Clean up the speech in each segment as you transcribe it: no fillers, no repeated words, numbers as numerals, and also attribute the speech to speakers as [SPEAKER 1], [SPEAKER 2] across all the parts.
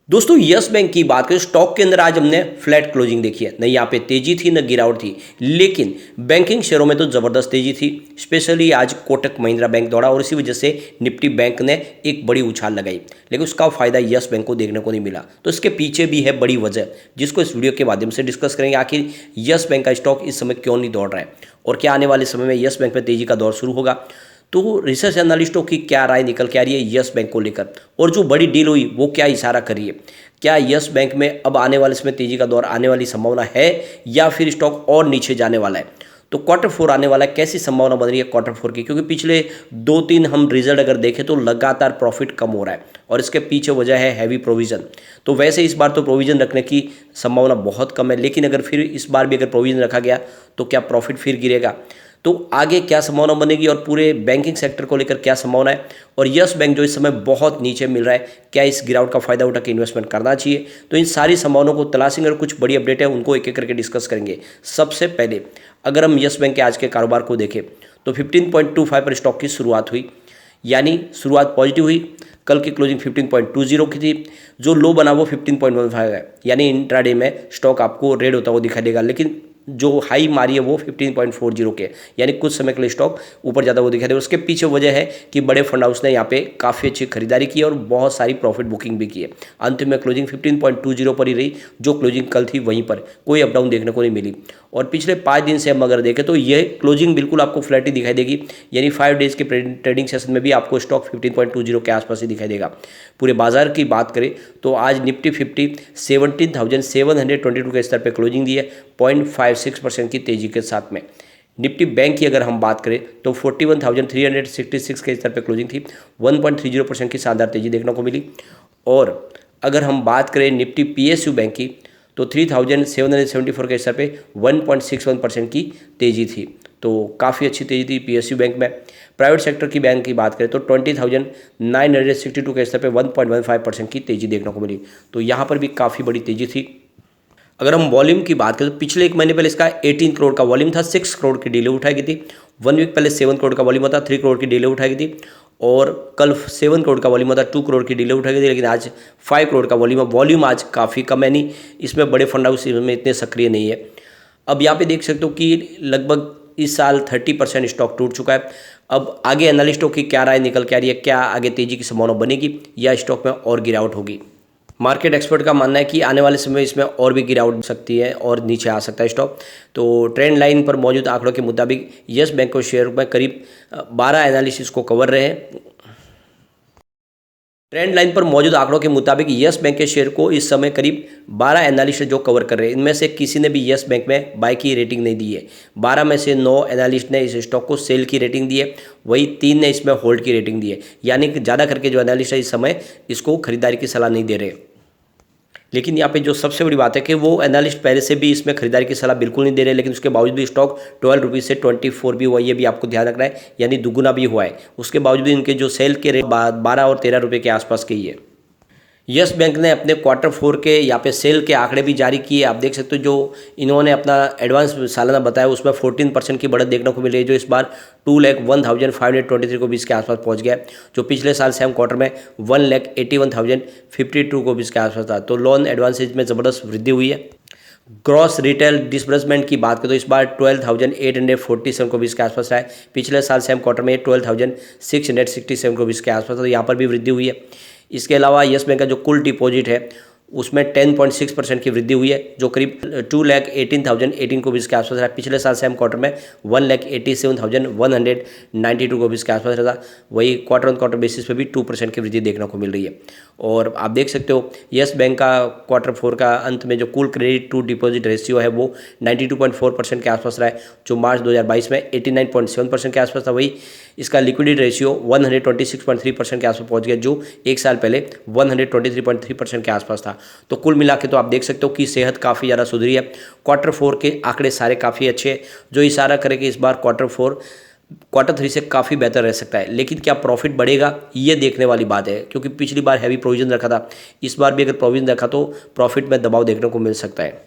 [SPEAKER 1] दोस्तों yes bank की बात करें स्टॉक के अंदर आज हमने फ्लैट क्लोजिंग देखी है। न यहाँ पे तेजी थी न गिरावट थी, लेकिन बैंकिंग शेयरों में तो ज़बरदस्त तेजी थी। स्पेशली आज कोटक महिंद्रा बैंक दौड़ा और इसी वजह से निफ्टी बैंक ने एक बड़ी उछाल लगाई, लेकिन उसका फायदा यस बैंक को देखने को नहीं मिला। तो इसके पीछे भी है बड़ी वजह, जिसको इस वीडियो के माध्यम से डिस्कस करेंगे। आखिर यस बैंक का स्टॉक इस समय क्यों नहीं दौड़ रहा है और क्या आने वाले समय में यस बैंक में तेजी का दौर शुरू होगा। तो रिसर्च एनालिस्टों की क्या राय निकल के आ रही है यस बैंक को लेकर, और जो बड़ी डील हुई वो क्या इशारा कर रही है। क्या यस बैंक में अब आने वाले समय तेजी का दौर आने वाली संभावना है या फिर स्टॉक और नीचे जाने वाला है। तो क्वार्टर फोर आने वाला है, कैसी संभावना बन रही है क्वार्टर फोर की, क्योंकि पिछले 2-3 हम रिजल्ट अगर देखें तो लगातार प्रॉफिट कम हो रहा है और इसके पीछे वजह है हैवी प्रोविजन। तो वैसे इस बार तो प्रोविजन रखने की संभावना बहुत कम है, लेकिन अगर फिर इस बार भी अगर प्रोविजन रखा गया तो क्या प्रॉफिट फिर गिरेगा। तो आगे क्या संभावना बनेगी और पूरे बैंकिंग सेक्टर को लेकर क्या संभावना है, और यस बैंक जो इस समय बहुत नीचे मिल रहा है, क्या इस गिरावट का फायदा उठा के इन्वेस्टमेंट करना चाहिए। तो इन सारी संभावनाओं को तलाशेंगे और कुछ बड़ी अपडेट है उनको एक एक करके डिस्कस करेंगे। सबसे पहले अगर हम यस बैंक के आज के कारोबार को देखें तो 15.25 पर स्टॉक की शुरुआत हुई, यानी शुरुआत पॉजिटिव हुई। कल की क्लोजिंग 15.20 की थी, जो लो बना वो 15.15 है, यानी इंट्राडे में स्टॉक आपको रेड होता हुआ दिखाई देगा, लेकिन जो हाई मारी है वो 15.40 के, यानी कुछ समय के लिए स्टॉक ऊपर ज़्यादा वो दिखाई दे। उसके पीछे वजह है कि बड़े फंड हाउस ने यहाँ पे काफ़ी अच्छी खरीदारी की और बहुत सारी प्रॉफिट बुकिंग भी की है। अंत में क्लोजिंग 15.20 पर ही रही, जो क्लोजिंग कल थी वहीं पर, कोई अप डाउन देखने को नहीं मिली। और पिछले 5 दिन से हम अगर देखें तो ये क्लोजिंग बिल्कुल आपको फ्लैट ही दिखाई देगी, यानी 5 डेज़ के ट्रेडिंग सेशन में भी आपको स्टॉक 15.20 के आसपास ही दिखाई देगा। पूरे बाजार की बात करें तो आज निफ्टी 50 17,722 के स्तर पर क्लोजिंग दी है, 0.56% की तेजी के साथ में। निफ्टी बैंक की अगर हम बात करें तो 41,366 के स्तर पर क्लोजिंग थी, 1.30% की शानदार तेजी देखने को मिली। और अगर हम बात करें निफ्टी पीएसयू बैंक की तो 3,774 के स्तर पे 1.61% की तेजी थी, तो काफ़ी अच्छी तेजी थी पीएसयू बैंक में। प्राइवेट सेक्टर की बैंक की बात करें तो 20,962 के स्तर पे 1.15% की तेजी देखने को मिली, तो यहाँ पर भी काफ़ी बड़ी तेजी थी। अगर हम वॉल्यूम की बात करें तो पिछले 1 महीने पहले इसका 18 करोड़ का वॉल्यूम था, 6 करोड़ की डीले उठाई गई थी। 1 वीक पहले 7 करोड़ का वॉल्यूम था, 3 करोड़ की डीले उठाई गई थी। और कल 7 करोड़ का वॉल्यूम था, 2 करोड़ की डीले उठाई गई थी, लेकिन आज 5 करोड़ का वॉल्यूम आज काफ़ी कम है, नहीं इसमें बड़े फंड हाउस इसमें इतने सक्रिय नहीं है। अब यहाँ पे देख सकते हो कि लगभग इस साल 30% स्टॉक टूट चुका है। अब आगे एनालिस्टों की क्या राय निकल के आ रही है, क्या आगे तेजी की संभावना बनेगी या स्टॉक में और गिरावट होगी। मार्केट एक्सपर्ट का मानना है कि आने वाले समय में इसमें और भी गिरावट हो सकती है और नीचे आ सकता है स्टॉक। तो ट्रेंड लाइन पर मौजूद आंकड़ों के मुताबिक यस बैंक को शेयर में करीब 12 एनालिसिस को कवर रहे हैं। ट्रेंड लाइन पर मौजूद आंकड़ों के मुताबिक यस बैंक के शेयर को इस समय करीब 12 एनालिस्ट जो कवर कर रहे हैं, इनमें से किसी ने भी यस बैंक में बाय की रेटिंग नहीं दी है। 12 में से 9 एनालिस्ट ने इस स्टॉक को सेल की रेटिंग दी है, वही 3 ने इसमें होल्ड की रेटिंग दी है, यानी कि ज़्यादा करके जो एनालिस्ट है इस समय इसको खरीदारी की सलाह नहीं दे रहे। लेकिन यहाँ पे जो सबसे बड़ी बात है कि वो एनालिस्ट पहले से भी इसमें खरीदारी की सलाह बिल्कुल नहीं दे रहे, लेकिन उसके बावजूद भी स्टॉक 12 रुपीज़ से 24 भी हुआ, ये भी आपको ध्यान रखना है, यानी दुगुना भी हुआ है। उसके बावजूद इनके जो सेल के रेट 12 और 13 रुपये के आसपास के ही है। यस बैंक ने अपने क्वार्टर 4 के यहाँ पे सेल के आंकड़े भी जारी किए। आप देख सकते हो जो इन्होंने अपना एडवांस सालाना बताया उसमें 14% की बढ़त देखने को मिली है, जो इस बार 2,01,523 को बीस के आसपास पहुंच गया, जो पिछले साल सेम क्वार्टर में 1,81,052 को बीस के आसपास था। तो लोन एडवांसेज में ज़बरदस्त वृद्धि हुई है। ग्रॉस रिटेल डिसबर्समेंट की बात करें तो इस बार 12,847 को बीस के आसपास रहा है, पिछले साल सेम क्वार्टर में 12,667 को बीस के आसपास, तो यहाँ पर भी वृद्धि हुई है। इसके अलावा यस बैंक का जो कुल डिपॉजिट है उसमें 10.6% की वृद्धि हुई है, जो करीब 2,18,018 को बीस के आसपास रहा। पिछले साल सेम क्वार्टर में 1,87,192 को बीस के आसपास रहा। वही क्वार्टर ऑन क्वार्टर बेसिस पे भी 2% की वृद्धि देखने को मिल रही है। और आप देख सकते हो यस बैंक का क्वार्टर 4 का अंत में जो कुल क्रेडिट टू डिपॉजिट रेशियो है वो 92.4% के आसपास रहा है, जो मार्च 2022 में 89.7% के आसपास था। वही इसका लिक्विडिटी रेशियो 126.3% के आसपास पहुंच गया, जो एक साल पहले 123.3% के आसपास था। तो कुल मिला के तो आप देख सकते हो कि सेहत काफ़ी ज़्यादा सुधरी है। क्वार्टर 4 के आंकड़े सारे काफ़ी अच्छे हैं, जो इशारा करे कि इस बार क्वार्टर 3 से काफ़ी बेहतर रह सकता है। लेकिन क्या प्रॉफिट बढ़ेगा, ये देखने वाली बात है, क्योंकि पिछली बार हैवी प्रोविजन रखा था, इस बार भी अगर प्रोविजन रखा तो प्रॉफिट में दबाव देखने को मिल सकता है।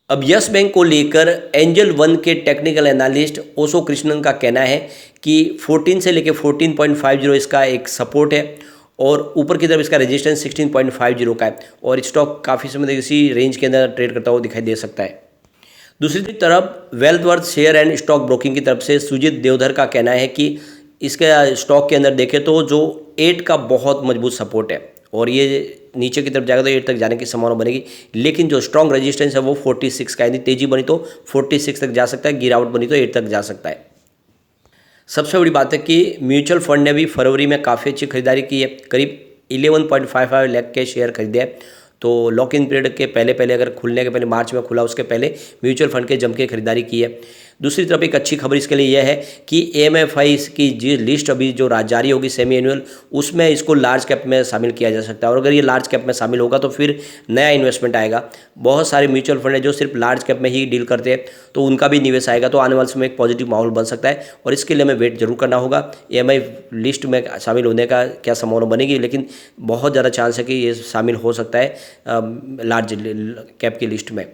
[SPEAKER 1] अब यस बैंक को लेकर एंजल वन के टेक्निकल एनालिस्ट ओशो कृष्णन का कहना है कि 14 से लेकर 14.50 इसका एक सपोर्ट है, और ऊपर की तरफ इसका रेजिस्टेंस 16.50 का है और स्टॉक काफ़ी समय तक इसी रेंज के अंदर ट्रेड करता हुआ दिखाई दे सकता है। दूसरी तरफ वेल्थवर्थ शेयर एंड स्टॉक ब्रोकिंग की तरफ से सुजीत देवधर का कहना है कि इसके स्टॉक के अंदर देखें तो जो 8 का बहुत मजबूत सपोर्ट है और ये नीचे की तरफ जाएगा तो 8 तक जाने की संभावना बनेगी, लेकिन जो स्ट्रॉन्ग रेजिस्टेंस है वो 46 का है। यदि तेजी बनी तो 46 तक जा सकता है, गिरावट बनी तो 8 तक जा सकता है। सबसे बड़ी बात है कि म्यूचुअल फंड ने भी फरवरी में काफ़ी अच्छी खरीदारी की है, करीब 11.55 लाख के शेयर खरीदे हैं। तो लॉक इन पीरियड के पहले अगर खुलने के पहले मार्च में खुला उसके पहले म्यूचुअल फंड के जम के खरीदारी की है। दूसरी तरफ एक अच्छी खबर इसके लिए यह है कि एमएफआई की जी लिस्ट अभी जो जारी होगी सेमी एनुअल, उसमें इसको लार्ज कैप में शामिल किया जा सकता है और अगर ये लार्ज कैप में शामिल होगा तो फिर नया इन्वेस्टमेंट आएगा। बहुत सारे म्यूचुअल फंड है जो सिर्फ लार्ज कैप में ही डील करते हैं, तो उनका भी निवेश आएगा, तो आने वाले समय एक पॉजिटिव माहौल बन सकता है और इसके लिए हमें वेट जरूर करना होगा। एमआई लिस्ट में शामिल होने का क्या संभावना बनेगी, लेकिन बहुत ज़्यादा चांस है कि ये शामिल हो सकता है लार्ज कैप की लिस्ट में।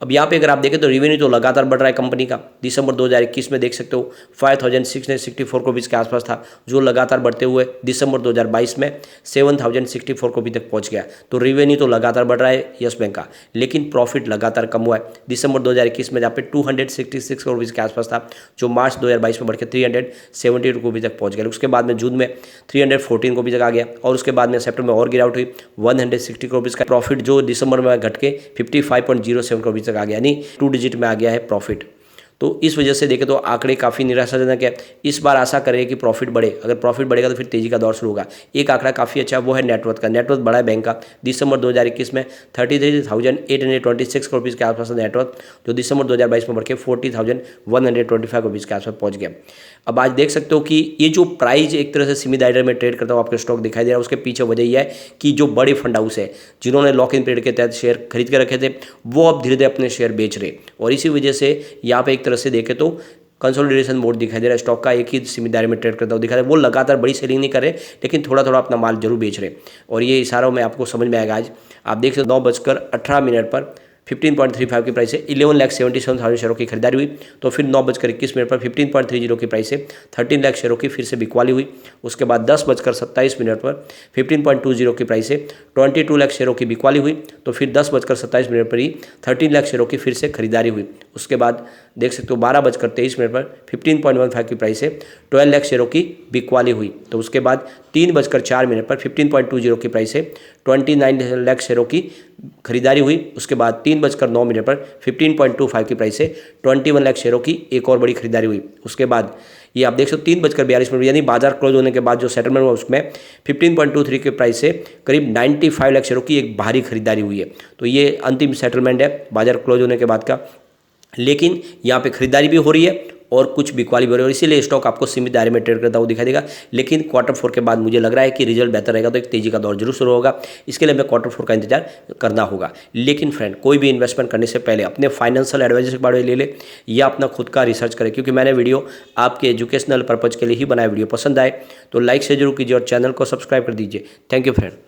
[SPEAKER 1] अब यहाँ पे अगर आप देखें तो रेवेन्यू तो लगातार बढ़ रहा है कंपनी का। दिसंबर 2021 में देख सकते हो 5664 करोड़ के आसपास था, जो लगातार बढ़ते हुए दिसंबर 2022 में 7064 करोड़ तक पहुँच गया। तो रेवेन्यू तो लगातार बढ़ रहा है यस बैंक का, लेकिन प्रॉफिट लगातार कम हुआ है। दिसंबर 2021 में जहाँ पे 266 करोड़ के आसपास था, जो मार्च 2022 में बढ़ के 370 करोड़ तक पहुँच गया। उसके बाद में जून में 314 करोड़ तक आ गया और उसके बाद में सितंबर में और गिरावट हुई, 160 करोड़ का प्रॉफिट जो दिसंबर में घट के 55.07 करोड़ तक आ गया, यानी 2 डिजिट में आ गया है प्रॉफिट। तो इस वजह से देखें तो आंकड़े काफ़ी निराशाजनक है। इस बार आशा करें कि प्रॉफिट बढ़े, अगर प्रॉफिट बढ़ेगा तो फिर तेजी का दौर शुरू होगा। एक आंकड़ा काफ़ी अच्छा वो है नेटवर्थ का। नेटवर्थ बढ़ा है बैंक का। दिसंबर 2021 में 33,826 करोड़ के आसपास नेटवर्थ, जो दिसंबर 2022 में बढ़ के 40,125 करोड़ के आसपास पहुंच गया। अब आज देख सकते हो कि ये जो प्राइस एक तरह से सीमित आइडर में ट्रेड करता हुआ आपके स्टॉक दिखाई दे रहा है, उसके पीछे वजह यह है कि जो बड़े फंड हाउस है जिन्होंने लॉक इन पीरियड के तहत शेयर खरीद के रखे थे, वो अब धीरे धीरे अपने शेयर बेच रहे और इसी वजह से यहाँ पे एक तरह से देखें तो कंसोलिडेशन मोड दिखाई दे रहा है। स्टॉक का एक ही सीमित दायरे में ट्रेड करता हुआ दिखा रहा है। वो लगातार बड़ी सेलिंग नहीं कर रहे, लेकिन थोड़ा थोड़ा अपना माल जरूर बेच रहे और ये इशारों में आपको समझ में आएगा। आज आप देख सकते 9:18 पर 15.35 की प्राइस से 11,77,000 शेयरों की खरीदारी हुई। तो फिर 9:21 पर 15.30 की प्राइस से 13 लाख शेयरों की फिर से बिकवाली हुई। उसके बाद 10:27 पर 15.20 की प्राइस से 22 लाख शेयरों की बिकवाली हुई। तो फिर 10:27 पर ही 13 लाख शेयरों की फिर से खरीदारी हुई। उसके बाद देख सकते हो 12:23 पर 15.15 की प्राइस से 12 लाख शेयरों की बिकवाली हुई। तो उसके बाद 3:04 पर 15.20 की प्राइस से 29 लाख शेयरों की खरीदारी हुई। उसके बाद 3:09 पर 15.25 की प्राइस से 21 लाख शेयरों की एक और बड़ी खरीदारी हुई। उसके बाद ये आप देख सकते हो 3:42 यानी बाजार क्लोज होने के बाद जो सेटलमेंट हुआ उसमें 15.23 के प्राइस से करीब 95 लाख शेयरों की एक भारी खरीदारी हुई है। तो ये अंतिम सेटलमेंट है बाजार क्लोज होने के बाद का, लेकिन यहाँ पे खरीदारी भी हो रही है और कुछ बिकवाली भी हो रही है और इसीलिए स्टॉक आपको सीमित दायरे में ट्रेड करता हुआ दिखाई देगा। लेकिन Q4 के बाद मुझे लग रहा है कि रिजल्ट बेहतर रहेगा, तो एक तेजी का दौर जरूर शुरू होगा। इसके लिए हमें Q4 का इंतजार करना होगा। लेकिन फ्रेंड, कोई भी इन्वेस्टमेंट करने से पहले अपने फाइनेंशियल एडवाइजर के बारे में ले ले या अपना खुद का रिसर्च करें, क्योंकि मैंने वीडियो आपके एजुकेशनल पर्पज़ के लिए ही बनाया। वीडियो पसंद आए तो लाइक से जरूर कीजिए और चैनल को सब्सक्राइब कर दीजिए। Thank you friend.